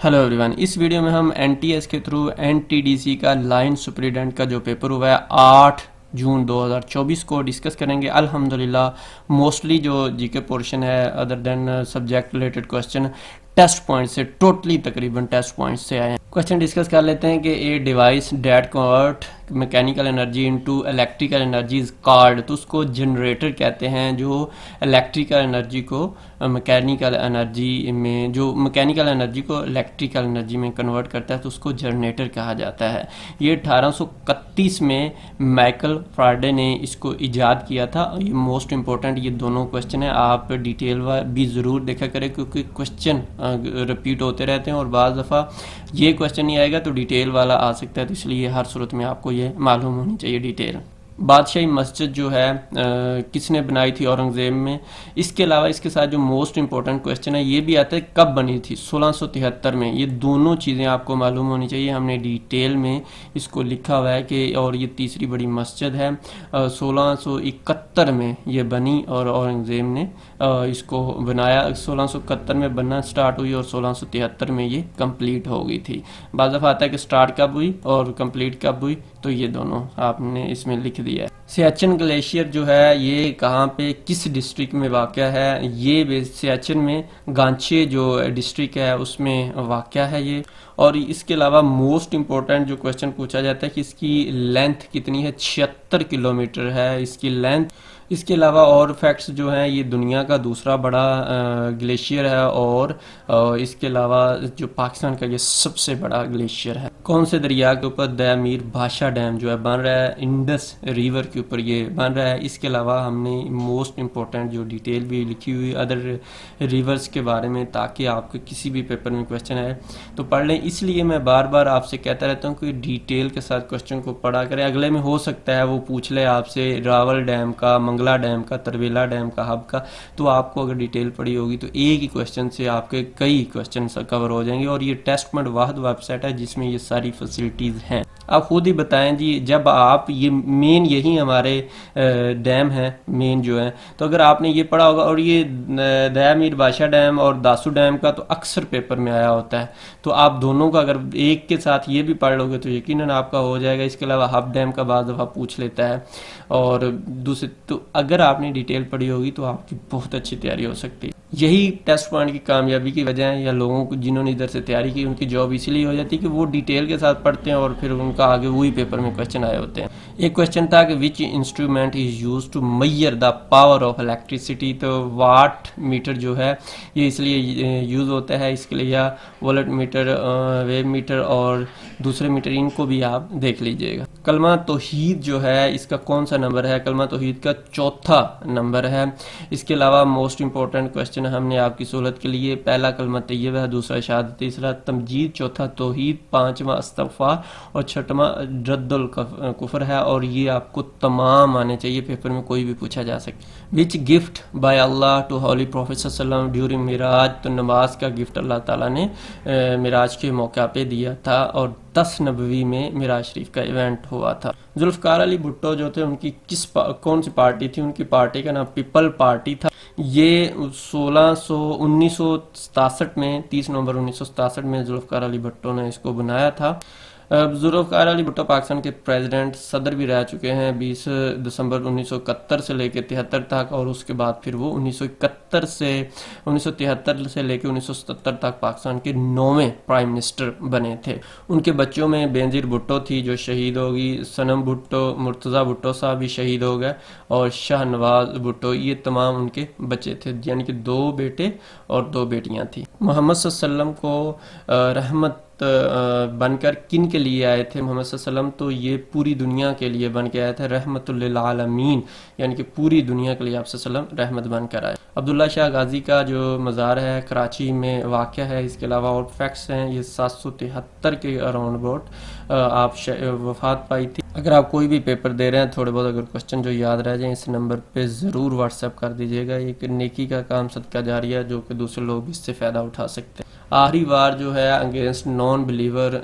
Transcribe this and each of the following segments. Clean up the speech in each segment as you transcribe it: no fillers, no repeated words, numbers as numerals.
Hello everyone, इस video में हम एनटीएस के थ्रू एनटीडीसी का लाइन सुपरिटेंडेंट का जो पेपर हुआ है 8 जून 2024 को डिस्कस करेंगे। अल्हम्दुलिल्लाह मोस्टली जो जीके पोर्शन है other than subject related question test point से टोटली तकरीबन टेस्ट पॉइंट से आए हैं। क्वेश्चन डिस्कस कर लेते हैं कि a device that convert mechanical energy into electrical energy is called, तो उसको जनरेटर कहते हैं जो इलेक्ट्रिकल एनर्जी को मैकेनिकल एनर्जी में, जो मैकेनिकल एनर्जी को इलेक्ट्रिकल एनर्जी में कन्वर्ट करता है, तो उसको जनरेटर कहा जाता है। ये 1831 में माइकल फैराडे ने इसको ईजाद किया था। ये मोस्ट इंपॉर्टेंट ये दोनों क्वेश्चन है, आप डिटेल भी ज़रूर देखा करें क्योंकि क्वेश्चन रिपीट होते रहते हैं और बाज़ दफ़ा ये क्वेश्चन नहीं आएगा तो डिटेल वाला आ सकता है, तो इसलिए हर सूरत में आपको ये मालूम होनी चाहिए डिटेल। बादशाही मस्जिद जो है किसने बनाई थी औरंगज़ेब में। इसके अलावा इसके साथ जो मोस्ट इंपॉर्टेंट क्वेश्चन है ये भी आता है कब बनी थी, 1673 में। ये दोनों चीज़ें आपको मालूम होनी चाहिए, हमने डिटेल में इसको लिखा हुआ है कि, और ये तीसरी बड़ी मस्जिद है 1671 में ये बनी और औरंगज़ेब ने इसको बनाया। 1671 में बनना स्टार्ट हुई और 1673 में ये कंप्लीट हो गई थी। बाज़ दफ़ा आता है कि स्टार्ट कब हुई और कंप्लीट कब हुई, तो ये दोनों आपने इसमें लिख दिया है। सियाचिन ग्लेशियर जो है ये कहाँ पे किस डिस्ट्रिक्ट में वाक़या है, ये सियाचिन में गांचे जो डिस्ट्रिक्ट है उसमें वाक़या है ये। और इसके अलावा मोस्ट इम्पोर्टेंट जो क्वेश्चन पूछा जाता है कि इसकी लेंथ कितनी है, 76 किलोमीटर है इसकी लेंथ। इसके अलावा और फैक्ट्स जो हैं ये दुनिया का दूसरा बड़ा ग्लेशियर है और इसके अलावा जो पाकिस्तान का ये सबसे बड़ा ग्लेशियर है। कौन से दरिया के ऊपर मीर भाषा डैम जो है बन रहा है, इंडस रिवर के ऊपर ये बन रहा है। इसके अलावा हमने मोस्ट इम्पोर्टेंट जो डिटेल भी लिखी हुई अदर रिवर्स के बारे में, ताकि आपके किसी भी पेपर में क्वेश्चन आए तो पढ़ लें। इसलिए मैं बार बार आपसे कहता रहता हूँ कि डिटेल के साथ क्वेश्चन को पढ़ा करें। अगले में हो सकता है वो पूछ ले आपसे रावल डैम का, मंगला डैम का, तरवेला डैम का, हब का, तो आपको अगर डिटेल पढ़ी होगी तो एक ही क्वेश्चन से आपके कई क्वेश्चन कवर हो जाएंगे। और ये टेस्टमेंट वाहिद वेबसाइट है जिसमें ये सारी फैसिलिटीज़ हैं। आप खुद ही बताएं जी, जब आप ये मेन यही हमारे डैम है मेन जो है, तो अगर आपने ये पढ़ा होगा और ये मीर भाषा डैम और दासू डैम का तो अक्सर पेपर में आया होता है, तो आप दोनों का अगर एक के साथ ये भी पढ़ लोगे तो यकीनन आपका हो जाएगा। इसके अलावा हब डैम का बाज़ दफ़ा पूछ लेता है और दूसरे, तो अगर आपने डिटेल पढ़ी होगी तो आपकी बहुत अच्छी तैयारी हो सकती है। यही टेस्ट पॉइंट की कामयाबी की वजह है, या लोगों को जिन्होंने इधर से तैयारी की उनकी जॉब इसीलिए हो जाती है कि वो डिटेल के साथ पढ़ते हैं और फिर उनका आगे वही पेपर में क्वेश्चन आए होते हैं। एक क्वेश्चन था कि which instrument is use to measure the power of electricity, तो वाट मीटर जो है ये इसलिए यूज़ होता है इसके लिए, या वोल्ट मीटर, वेव मीटर और दूसरे मीटर, इनको भी आप देख लीजिएगा। कलमा तौहीद जो है इसका कौन सा नंबर है, कलमा तौहीद का चौथा नंबर है। इसके अलावा मोस्ट इंपॉर्टेंट क्वेश्चन हमने आपकी सहूलत के लिए, पहला कलमा तैयबा है, दूसरा शहादत, तीसरा तमजीद, चौथा तौहीद, पांचवा इस्तग़फ़ार और छठवां रद्दुल कुफ्र है। और ये आपको तमाम आने चाहिए, पेपर में कोई भी पूछा जा सकता। Which gift by Allah to holy prophet सल्लल्लाहु अलैहि वसल्लम ड्यूरिंग मिराज, तो नमाज का गिफ्ट अल्लाह ताला ने मिराज के मौका पे दिया था और 10 नबवी में मिराज शरीफ का इवेंट हुआ था। जुल्फ़िकार अली भुट्टो जो थे उनकी कौन सी पार्टी थी, उनकी पार्टी का नाम पीपल पार्टी था। ये 1967 में 30 नवंबर 1967 में जुल्फ़िकार अली भुट्टो ने इसको बनाया था। जुल्फ़िकार अली भुट्टो पाकिस्तान के प्रेसिडेंट सदर भी रह चुके हैं 20 दिसंबर 1971 से लेकर 73 तक, और उसके बाद फिर वो 1973 से लेकर 1977 तक पाकिस्तान के 9वें प्राइम मिनिस्टर बने थे। उनके बच्चों में बेनज़ीर भुट्टो थी जो शहीद होगी, सनम भुट्टो, मुर्तज़ा भुट्टो साहब भी शहीद हो गए और शाहनवाज भुट्टो, ये तमाम उनके बच्चे थे, यानी कि 2 बेटे और 2 बेटियां थी। मोहम्मद सल्लल्लाहु अलैहि वसल्लम को रहमत बनकर किन के लिए आए थे मोहम्मद सल्लल्लाहु अलैहि वसल्लम, तो ये पूरी दुनिया के लिए बन के आए थे, रहमतुल लिल आलमीन, यानी कि पूरी दुनिया के लिए आप सल्लल्लाहु अलैहि वसल्लम रहमत बनकर आए। अब्दुल्ला शाह गाजी का जो मज़ार है कराची में वाक़या है। इसके अलावा और फैक्ट्स हैं, ये 773 के अराउंड अबाउट आप वफ़ात पाई थी। अगर आप कोई भी पेपर दे रहे हैं, थोड़े बहुत अगर क्वेश्चन जो याद रह जाए इस नंबर पे ज़रूर व्हाट्सएप कर दीजिएगा। एक नेकी का काम सदका जारिया है जो कि दूसरे लोग इससे फ़ायदा उठा सकते हैं। आखिरी वार जो है अगेंस्ट नॉन बिलीवर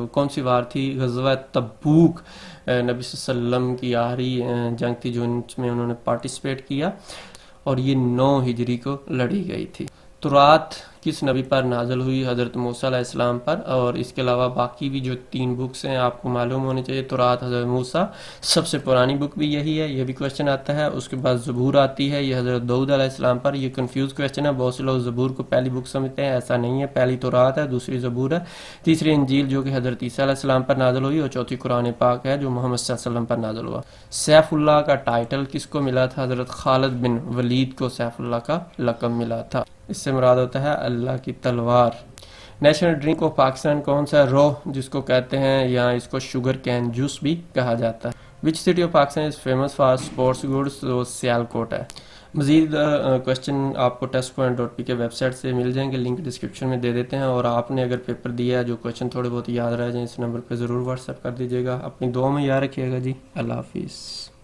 कौन सी वार थी, ग़ज़वा तबूक, नबी सल्लल्लाहु अलैहि वसल्लम की आखिरी जंग थी जो में उन्होंने पार्टिसिपेट किया और ये 9 हिजरी को लड़ी गई थी। तुरात کس نبی پر نازل ہوئی؟ حضرت موسیٰ علیہ السلام پر. اور اس کے علاوہ باقی بھی جو 3 بکس ہیں آپ کو معلوم ہونے چاہیے. تورات حضرت موسیٰ، سب سے پرانی بک بھی یہی ہے، یہ بھی کویشچن آتا ہے. اس کے بعد زبور آتی ہے، یہ حضرت داؤد علیہ السلام پر. یہ کنفیوز کویشچن ہے، بہت سے لوگ زبور کو پہلی بک سمجھتے ہیں، ایسا نہیں ہے. پہلی تورات ہے، دوسری زبور ہے، تیسری انجیل جو کہ حضرت عیسیٰ علیہ السلام پر نازل ہوئی، اور چوتھی قرآن پاک ہے جو محمد صلی اللہ علیہ وسلم پر نازل ہوا. سیف اللہ کا ٹائٹل کس کو ملا تھا؟ حضرت خالد بن ولید کو سیف اللہ کا لقب ملا تھا. اس سے مراد ہوتا ہے اللہ کی تلوار. نیشنل ڈرنک آف پاکستان کون سا ہے؟ رو، جس کو کہتے ہیں، یا اس کو شوگر کین جوس بھی کہا جاتا ہے. Which city of Pakistan is famous for sports goods? وہ سیالکوٹ ہے. مزید کوشچن آپ کو testpoint.p کے ویب سائٹ سے مل جائیں گے، لنک ڈسکرپشن میں دے دیتے ہیں. اور آپ نے اگر پیپر دیا ہے، جو کوشچن تھوڑے بہت یاد رہ جائیں، اس نمبر پہ ضرور واٹس ایپ کر دیجیے گا. اپنی دعا میں یاد رکھیے گا جی. اللہ حافظ.